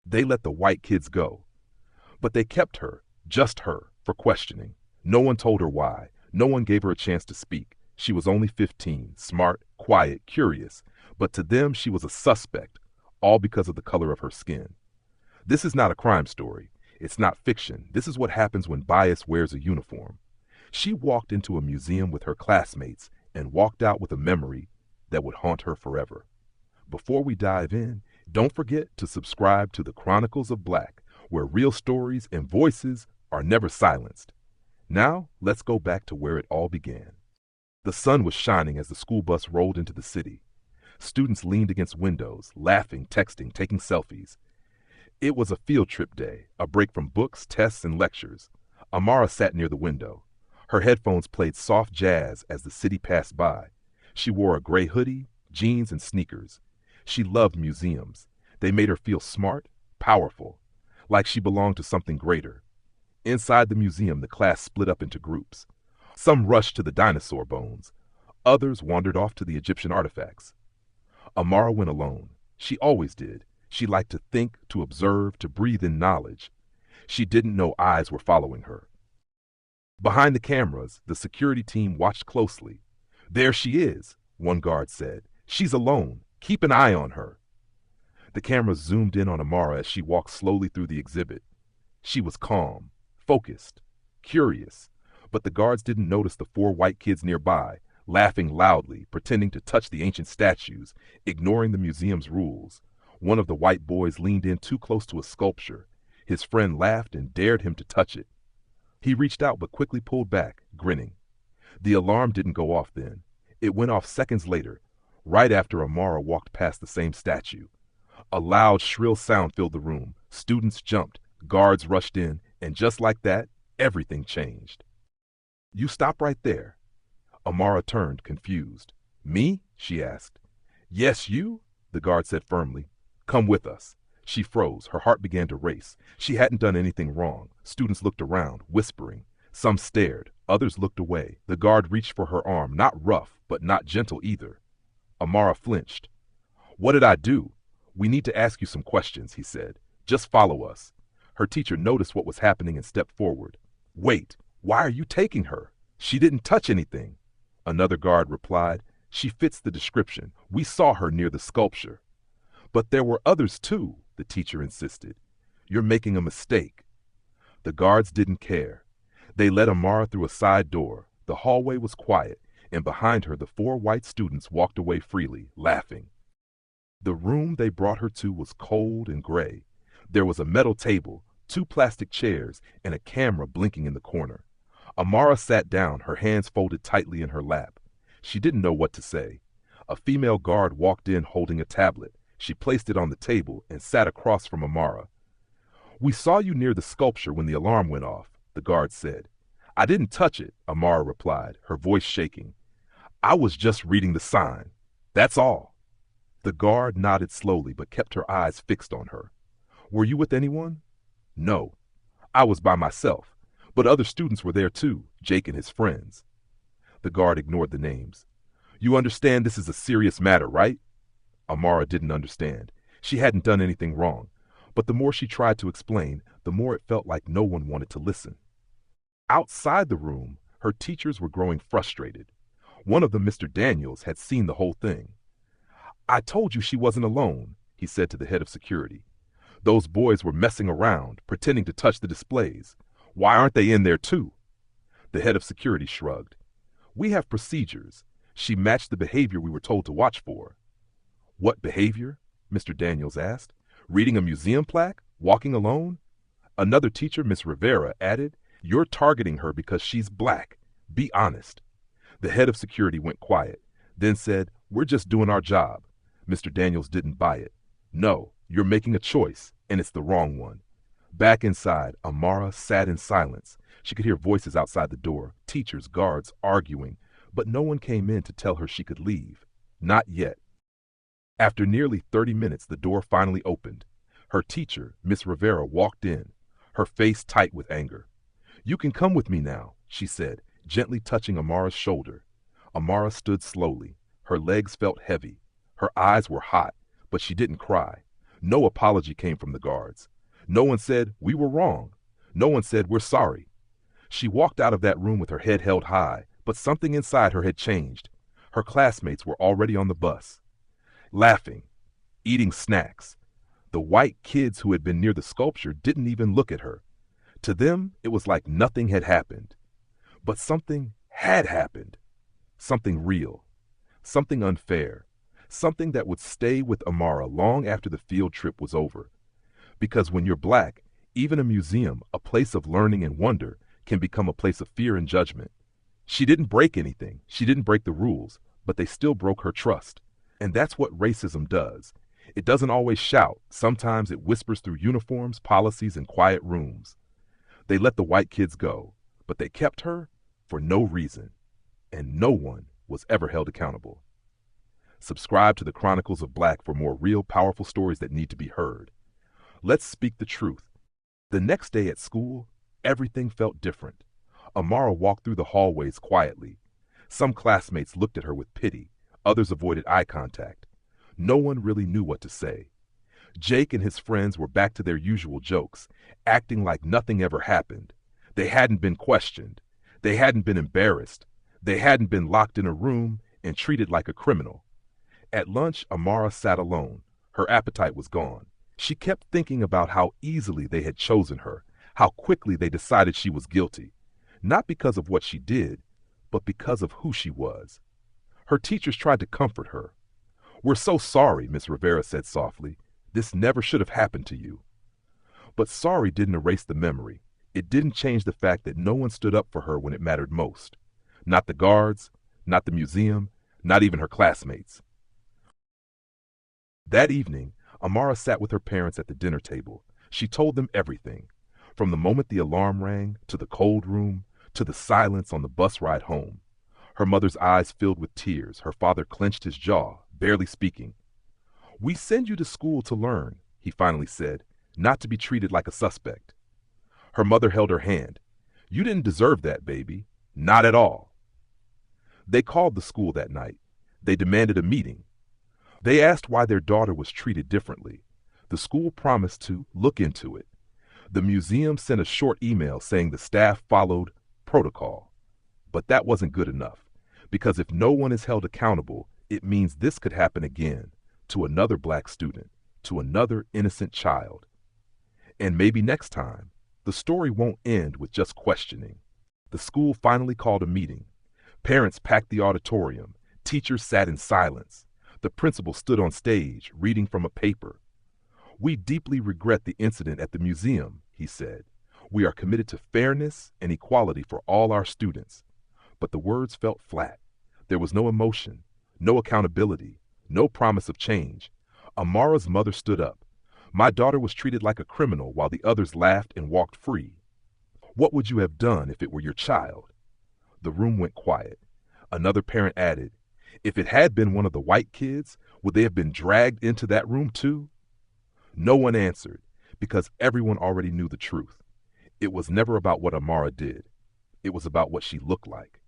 They let the white kids go. But they kept her, just her, for questioning. No one told her why. No one gave her a chance to speak. She was only 15, smart, quiet, curious. But to them, she was a suspect, all because of the color of her skin. This is not a crime story. It's not fiction. This is what happens when bias wears a uniform. She walked into a museum with her classmates and walked out with a memory that would haunt her forever. Before we dive in, don't forget to subscribe to the Chronicles of Black, where real stories and voices are never silenced. Now, let's go back to where it all began. The sun was shining as the school bus rolled into the city. Students leaned against windows, laughing, texting, taking selfies. It was a field trip day, a break from books, tests, and lectures. Amara sat near the window. Her headphones played soft jazz as the city passed by. She wore a gray hoodie, jeans, and sneakers. She loved museums. They made her feel smart, powerful, like she belonged to something greater. Inside the museum, the class split up into groups. Some rushed to the dinosaur bones. Others wandered off to the Egyptian artifacts. Amara went alone. She always did. She liked to think, to observe, to breathe in knowledge. She didn't know eyes were following her. Behind the cameras, the security team watched closely. "There she is," one guard said. "She's alone. Keep an eye on her." The cameras zoomed in on Amara as she walked slowly through the exhibit. She was calm, focused, curious, but the guards didn't notice the four white kids nearby, laughing loudly, pretending to touch the ancient statues, ignoring the museum's rules. One of the white boys leaned in too close to a sculpture. His friend laughed and dared him to touch it. He reached out but quickly pulled back, grinning. The alarm didn't go off then. It went off seconds later, right after Amara walked past the same statue. A loud, shrill sound filled the room. Students jumped, guards rushed in, and just like that, everything changed. "You stop right there." Amara turned, confused. "Me?" she asked. "Yes, you," the guard said firmly. "Come with us." She froze. Her heart began to race. She hadn't done anything wrong. Students looked around, whispering. Some stared. Others looked away. The guard reached for her arm, not rough, but not gentle either. Amara flinched. "What did I do?" "We need to ask you some questions," he said. "Just follow us." Her teacher noticed what was happening and stepped forward. "Wait, why are you taking her? She didn't touch anything." Another guard replied, "She fits the description. We saw her near the sculpture." "But there were others too," the teacher insisted. "You're making a mistake." The guards didn't care. They led Amara through a side door. The hallway was quiet, and behind her the four white students walked away freely, laughing. The room they brought her to was cold and gray. There was a metal table, two plastic chairs, and a camera blinking in the corner. Amara sat down, her hands folded tightly in her lap. She didn't know what to say. A female guard walked in holding a tablet. She placed it on the table and sat across from Amara. "We saw you near the sculpture when the alarm went off," the guard said. "I didn't touch it," Amara replied, her voice shaking. "I was just reading the sign. That's all." The guard nodded slowly but kept her eyes fixed on her. "Were you with anyone?" "No. I was by myself. But other students were there too, Jake and his friends." The guard ignored the names. "You understand this is a serious matter, right?" Amara didn't understand. She hadn't done anything wrong. But the more she tried to explain, the more it felt like no one wanted to listen. Outside the room, her teachers were growing frustrated. One of them, Mr. Daniels, had seen the whole thing. "I told you she wasn't alone," he said to the head of security. "Those boys were messing around, pretending to touch the displays. Why aren't they in there too?" The head of security shrugged. "We have procedures. She matched the behavior we were told to watch for." "What behavior?" Mr. Daniels asked. "Reading a museum plaque? Walking alone?" Another teacher, Miss Rivera, added, "You're targeting her because she's black. Be honest." The head of security went quiet, then said, "We're just doing our job." Mr. Daniels didn't buy it. "No, you're making a choice, and it's the wrong one." Back inside, Amara sat in silence. She could hear voices outside the door, teachers, guards, arguing, but no one came in to tell her she could leave. Not yet. After nearly 30 minutes, the door finally opened. Her teacher, Miss Rivera, walked in, her face tight with anger. "You can come with me now," she said, gently touching Amara's shoulder. Amara stood slowly. Her legs felt heavy. Her eyes were hot, but she didn't cry. No apology came from the guards. No one said, "We were wrong." No one said, "We're sorry." She walked out of that room with her head held high, but something inside her had changed. Her classmates were already on the bus, laughing, eating snacks. The white kids who had been near the sculpture didn't even look at her. To them, it was like nothing had happened. But something had happened. Something real. Something unfair. Something that would stay with Amara long after the field trip was over. Because when you're black, even a museum, a place of learning and wonder, can become a place of fear and judgment. She didn't break anything. She didn't break the rules, but they still broke her trust. And that's what racism does. It doesn't always shout. Sometimes it whispers through uniforms, policies, and quiet rooms. They let the white kids go, but they kept her for no reason. And no one was ever held accountable. Subscribe to the Chronicles of Black for more real, powerful stories that need to be heard. Let's speak the truth. The next day at school, everything felt different. Amara walked through the hallways quietly. Some classmates looked at her with pity. Others avoided eye contact. No one really knew what to say. Jake and his friends were back to their usual jokes, acting like nothing ever happened. They hadn't been questioned. They hadn't been embarrassed. They hadn't been locked in a room and treated like a criminal. At lunch, Amara sat alone. Her appetite was gone. She kept thinking about how easily they had chosen her, how quickly they decided she was guilty, not because of what she did, but because of who she was. Her teachers tried to comfort her. "We're so sorry," Miss Rivera said softly. "This never should have happened to you." But sorry didn't erase the memory. It didn't change the fact that no one stood up for her when it mattered most. Not the guards, not the museum, not even her classmates. That evening, Amara sat with her parents at the dinner table. She told them everything, from the moment the alarm rang, to the cold room, to the silence on the bus ride home. Her mother's eyes filled with tears. Her father clenched his jaw, barely speaking. "We send you to school to learn," he finally said, "not to be treated like a suspect." Her mother held her hand. "You didn't deserve that, baby. Not at all." They called the school that night. They demanded a meeting. They asked why their daughter was treated differently. The school promised to look into it. The museum sent a short email saying the staff followed protocol. But that wasn't good enough, because if no one is held accountable, it means this could happen again, to another black student, to another innocent child. And maybe next time, the story won't end with just questioning. The school finally called a meeting. Parents packed the auditorium. Teachers sat in silence. The principal stood on stage, reading from a paper. "We deeply regret the incident at the museum," he said. "We are committed to fairness and equality for all our students." But the words felt flat. There was no emotion, no accountability, no promise of change. Amara's mother stood up. "My daughter was treated like a criminal while the others laughed and walked free. What would you have done if it were your child?" The room went quiet. Another parent added, "If it had been one of the white kids, would they have been dragged into that room too?" No one answered, because everyone already knew the truth. It was never about what Amara did. It was about what she looked like.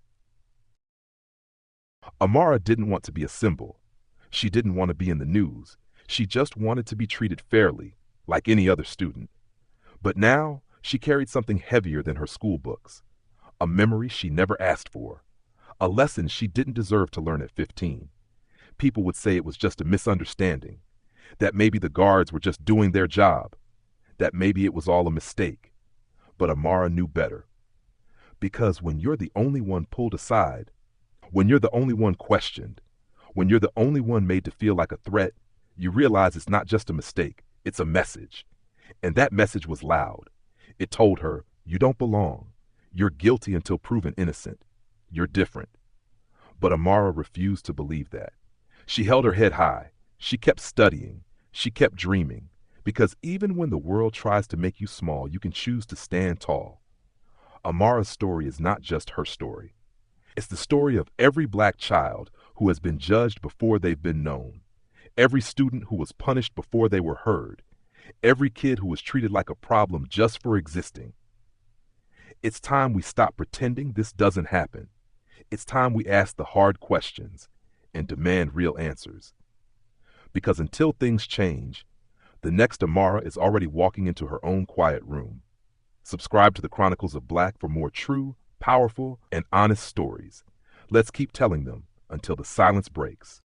Amara didn't want to be a symbol. She didn't want to be in the news. She just wanted to be treated fairly, like any other student. But now, she carried something heavier than her school books. A memory she never asked for. A lesson she didn't deserve to learn at 15. People would say it was just a misunderstanding, that maybe the guards were just doing their job, that maybe it was all a mistake. But Amara knew better. Because when you're the only one pulled aside, when you're the only one questioned, when you're the only one made to feel like a threat, you realize it's not just a mistake, it's a message. And that message was loud. It told her, "You don't belong. You're guilty until proven innocent. You're different." But Amara refused to believe that. She held her head high. She kept studying. She kept dreaming. Because even when the world tries to make you small, you can choose to stand tall. Amara's story is not just her story. It's the story of every black child who has been judged before they've been known. Every student who was punished before they were heard. Every kid who was treated like a problem just for existing. It's time we stop pretending this doesn't happen. It's time we ask the hard questions and demand real answers. Because until things change, The next Amara is already walking into her own quiet room. Subscribe to the Chronicles of Black for more true, powerful, and honest stories. Let's keep telling them until the silence breaks.